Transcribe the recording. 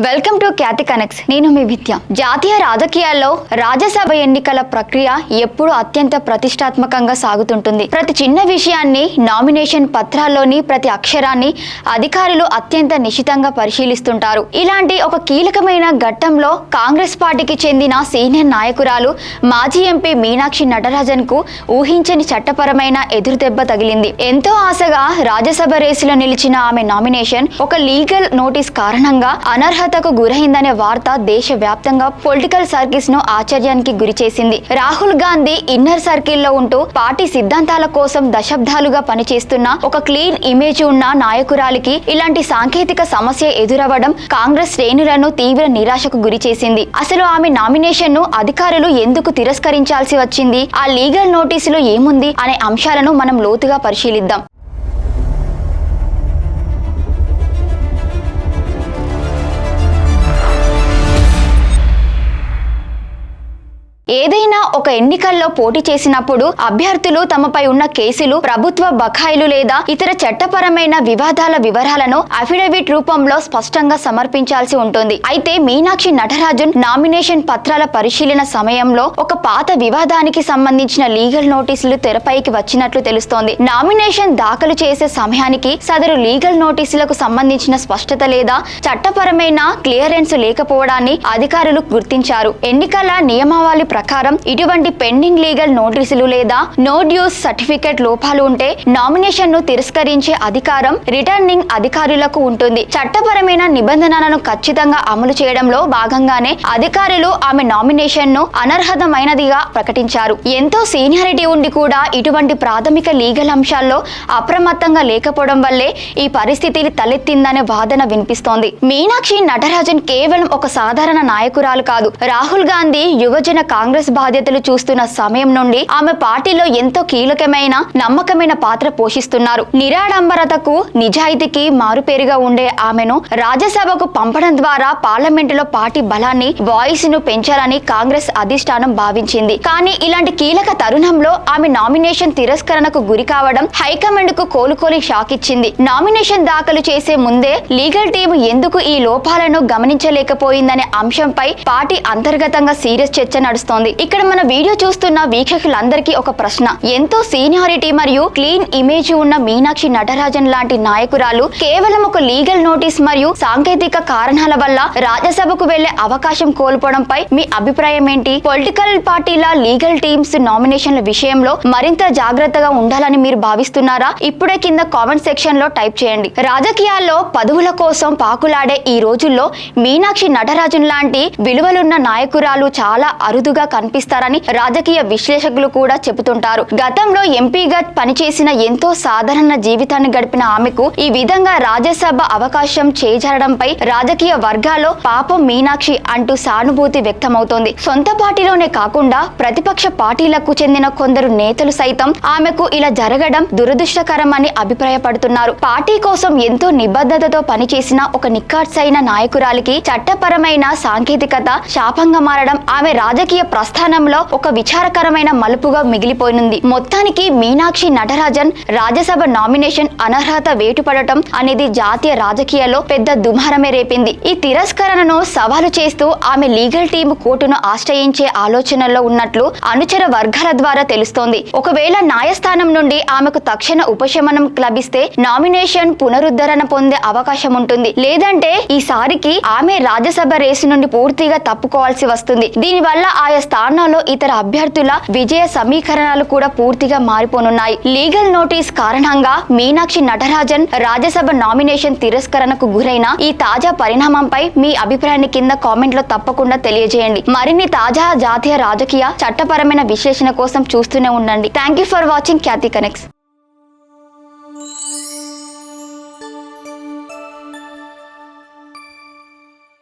Welcome to Khyati connects. నేను మీ విద్య. జాతీయ రాజకీయాల్లో రాజ్యసభ ఎన్నికల ప్రక్రియ ఎప్పుడు అత్యంత ప్రతిష్టాత్మకంగా సాగుతుంటుంది. ప్రతి చిన్న విషయాన్ని, నామినేషన్ పత్రాల్లోని ప్రతి అక్షరాన్ని అధికారులు అత్యంత నిశితంగా పరిశీలిస్తుంటారు. ఇలాంటి ఒక కీలకమైన ఘట్టంలో కాంగ్రెస్ పార్టీకి చెందిన సీనియర్ నాయకురాలు మాజీ ఎంపీ మీనాక్షి నటరాజన్ కు ఊహించని చట్టపరమైన ఎదురుదెబ్బ తగిలింది. ఎంతో ఆశగా రాజ్యసభ రేసులో నిలిచిన ఆమె నామినేషన్ ఒక లీగల్ నోటీస్ కారణంగా అనర్హతకు గురైందనే వార్త దేశవ్యాప్తంగా పొలిటికల్ సర్కిల్స్ ను ఆశ్చర్యానికి గురిచేసింది. రాహుల్ గాంధీ ఇన్నర్ సర్కిల్లో ఉంటూ పార్టీ సిద్ధాంతాల కోసం దశాబ్దాలుగా పనిచేస్తున్న ఒక క్లీన్ ఇమేజ్ ఉన్న నాయకురాలికి ఇలాంటి సాంకేతిక సమస్య ఎదురవ్వడం కాంగ్రెస్ శ్రేణులను తీవ్ర నిరాశకు గురిచేసింది. అసలు ఆమె నామినేషన్ ను అధికారులు ఎందుకు తిరస్కరించాల్సి వచ్చింది, ఆ లీగల్ నోటీసులో ఏముంది అనే అంశాలను మనం లోతుగా పరిశీలిద్దాం. ఏదైనా ఒక ఎన్నికల్లో పోటీ చేసినప్పుడు అభ్యర్థులు తమపై ఉన్న కేసులు, ప్రభుత్వ బకాయిలు లేదా ఇతర చట్టపరమైన వివాదాల వివరాలను అఫిడవిట్ రూపంలో స్పష్టంగా సమర్పించాల్సి ఉంటుంది. అయితే మీనాక్షి నటరాజన్ నామినేషన్ పత్రాల పరిశీలన సమయంలో ఒక పాత వివాదానికి సంబంధించిన లీగల్ నోటీసులు తెరపైకి వచ్చినట్లు తెలుస్తోంది. నామినేషన్ దాఖలు చేసే సమయానికి సదరు లీగల్ నోటీసులకు సంబంధించిన స్పష్టత లేదా చట్టపరమైన క్లియరెన్స్ లేకపోవడాన్ని అధికారులు గుర్తించారు. ఎన్నికల నియమావళి ప్రకారం ఇటువంటి పెండింగ్ లీగల్ నోటీసులు లేదా నో డ్యూస్ సర్టిఫికెట్ లోపాలు ఉంటే నామినేషన్ ను తిరస్కరించే అధికారం రిటర్నింగ్ అధికారులకు ఉంటుంది. చట్టపరమైన నిబంధనలను ఖచ్చితంగా అమలు చేయడంలో భాగంగానే అధికారులు ఆమె నామినేషన్ ను అనర్హతమైనదిగా ప్రకటించారు. ఎంతో సీనియారిటీ ఉండి కూడా ఇటువంటి ప్రాథమిక లీగల్ అంశాల్లో అప్రమత్తంగా లేకపోవడం వల్లే ఈ పరిస్థితి తలెత్తిందనే వాదన వినిపిస్తోంది. మీనాక్షి నటరాజన్ కేవలం ఒక సాధారణ నాయకురాలు కాదు. రాహుల్ గాంధీ యువజన కాంగ్రెస్ బాధ్యతలు చూస్తున్న సమయం నుండి ఆమె పార్టీలో ఎంతో కీలకమైన, నమ్మకమైన పాత్ర పోషిస్తున్నారు. నిరాడంబరతకు, నిజాయితీకి మారుపేరుగా ఉండే ఆమెను రాజ్యసభకు పంపడం ద్వారా పార్లమెంటులో పార్టీ బలాన్ని, వాయిస్ ను పెంచాలని కాంగ్రెస్ అధిష్టానం భావించింది. కానీ ఇలాంటి కీలక తరుణంలో ఆమె నామినేషన్ తిరస్కరణకు గురి కావడం హైకమాండ్ కు కోలుకోలి షాక్ ఇచ్చింది. నామినేషన్ దాఖలు చేసే ముందే లీగల్ టీం ఎందుకు ఈ లోపాలను గమనించలేకపోయిందనే అంశంపై పార్టీ అంతర్గతంగా సీరియస్ చర్చ నడుస్తోంది. ఇక్కడ మన వీడియో చూస్తున్న వీక్షకులందరికీ ఒక ప్రశ్న. ఎంతో సీనియారిటీ మరియు క్లీన్ ఇమేజ్ ఉన్న మీనాక్షి నటరాజన్ లాంటి నాయకురాలు కేవలం ఒక లీగల్ నోటీస్ మరియు సాంకేతిక కారణాల వల్ల రాజ్యసభకు వెళ్లే అవకాశం కోల్పోవడంపై మీ అభిప్రాయం ఏంటి? పొలిటికల్ పార్టీల లీగల్ టీమ్స్ నామినేషన్ల విషయంలో మరింత జాగ్రత్తగా ఉండాలని మీరు భావిస్తున్నారా? ఇప్పుడే కింద కామెంట్ సెక్షన్ లో టైప్ చేయండి. రాజకీయాల్లో పదవుల కోసం పాకులాడే ఈ రోజుల్లో మీనాక్షి నటరాజన్ లాంటి విలువలున్న నాయకురాలు చాలా అరుదుగా కనిపిస్తారని రాజకీయ విశ్లేషకులు కూడా చెబుతుంటారు. గతంలో ఎంపీగా పనిచేసిన ఎంతో సాధారణ జీవితాన్ని గడిపిన ఆమెకు ఈ విధంగా రాజ్యసభ అవకాశం చేజారడంపై రాజకీయ వర్గాల్లో పాపం మీనాక్షి అంటూ సానుభూతి వ్యక్తమవుతోంది. సొంత పార్టీలోనే కాకుండా ప్రతిపక్ష పార్టీలకు చెందిన కొందరు నేతలు సైతం ఆమెకు ఇలా జరగడం దురదృష్టకరమని అభిప్రాయపడుతున్నారు. పార్టీ కోసం ఎంతో నిబద్ధతతో పనిచేసిన ఒక నిఖార్సైన నాయకురాలికి చట్టపరమైన సాంకేతికత శాపంగా మారడం ఆమె రాజకీయ ప్రస్థానంలో ఒక విచారకరమైన మలుపుగా మిగిలిపోయింది. మొత్తానికి మీనాక్షి నటరాజన్ రాజ్యసభ నామినేషన్ అనర్హత వేటుపడటం అనేది జాతీయ రాజకీయాల్లో పెద్ద దుమారమే రేపింది. ఈ తిరస్కరణను సవాలు చేస్తూ ఆమె లీగల్ టీం కోర్టును ఆశ్రయించే ఆలోచనలో ఉన్నట్లు అనుచర వర్గాల ద్వారా తెలుస్తోంది. ఒకవేళ న్యాయస్థానం నుండి ఆమెకు తక్షణ ఉపశమనం లభిస్తే నామినేషన్ పునరుద్ధరణ పొందే అవకాశం ఉంటుంది. లేదంటే ఈసారికి ఆమె రాజ్యసభ రేసు నుండి పూర్తిగా తప్పుకోవాల్సి వస్తుంది. దీనివల్ల ఆయా స్థానాల్లో ఇతర అభ్యర్థుల విజయ సమీకరణాలు కూడా పూర్తిగా మారిపోనున్నాయి. లీగల్ నోటీస్ కారణంగా మీనాక్షి నటరాజన్ రాజ్యసభ నామినేషన్ తిరస్కరణకు గురైన ఈ తాజా పరిణామంపై మీ అభిప్రాయాన్ని కింద కామెంట్ లో తప్పకుండా తెలియజేయండి. మరిన్ని తాజా జాతీయ రాజకీయ చట్టపరమైన విశ్లేషణ కోసం చూస్తూనే ఉండండి. Thank you for watching Khyati connects.